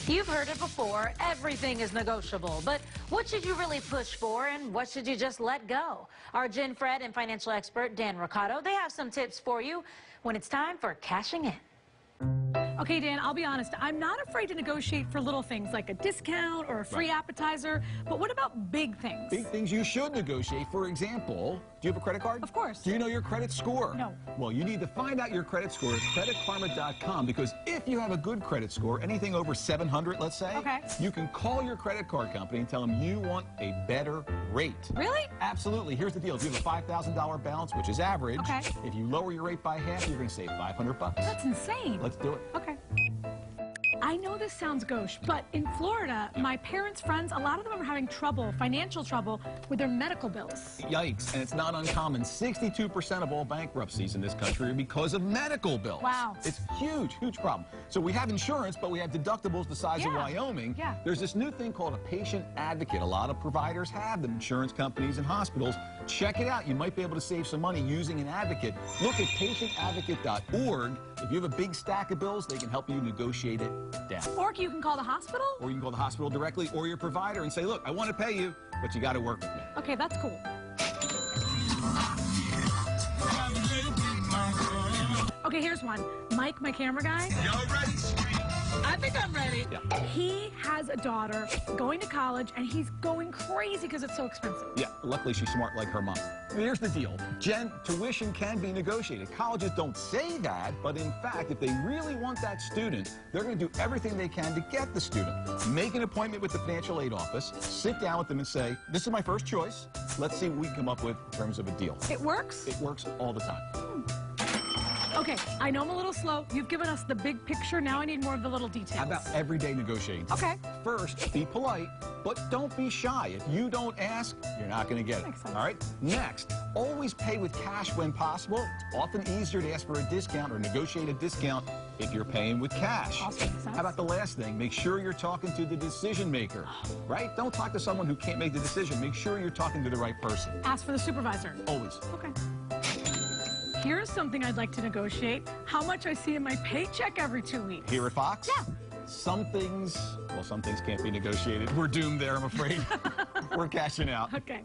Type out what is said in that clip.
You've heard it before, everything is negotiable, but what should you really push for and what should you just let go? Our Jen Fred and financial expert Dan Riccotto, they have some tips for you when it's time for cashing in. Okay, Dan, I'll be honest. I'm not afraid to negotiate for little things like a discount or a free appetizer, but what about big things? Big things you should negotiate. For example, do you have a credit card? Of course. Do you know your credit score? No. Well, you need to find out your credit score at creditkarma.com, because if you have a good credit score, anything over 700, let's say, you can call your credit card company and tell them you want a better rate. Really? Absolutely. Here's the deal. If you have a $5,000 balance, which is average, if you lower your rate by half, you're going to save $500. That's insane. Let's do it. Okay. I know this sounds gauche, but in Florida, my parents' friends, a lot of them are having trouble, financial trouble, with their medical bills. Yikes, and it's not uncommon. 62% of all bankruptcies in this country are because of medical bills. Wow. It's huge, huge problem. So we have insurance, but we have deductibles the size of Wyoming. There's this new thing called a patient advocate. A lot of providers have them, insurance companies and hospitals. Check it out. You might be able to save some money using an advocate. Look at patientadvocate.org. If you have a big stack of bills, they can help you negotiate it down. Or you can call the hospital? Or you can call the hospital directly or your provider and say, look, I want to pay you, but you got to work with me. Okay, that's cool. Okay, here's one. Mike, my camera guy. Y'all ready? I think I'm ready. He has a daughter going to college, and he's going crazy because it's so expensive. Yeah, luckily she's smart like her mom. Here's the deal. Jen, tuition can be negotiated. Colleges don't say that, but in fact, if they really want that student, they're going to do everything they can to get the student. Make an appointment with the financial aid office, sit down with them and say, this is my first choice. Let's see what we can come up with in terms of a deal. It works? It works all the time. Okay, I know I'm a little slow. You've given us the big picture. Now I need more of the little details. How about everyday negotiating? Okay. First, be polite, but don't be shy. If you don't ask, you're not going to get it. Makes sense. All right? Next, always pay with cash when possible. It's often easier to ask for a discount or negotiate a discount if you're paying with cash. Also makes sense. How about the last thing? Make sure you're talking to the decision maker, right? Don't talk to someone who can't make the decision. Make sure you're talking to the right person. Ask for the supervisor. Always. Okay. Here's something I'd like to negotiate. How much I see in my paycheck every 2 weeks. Here at Fox? Yeah. Some things can't be negotiated. We're doomed there, I'm afraid. We're cashing out. Okay.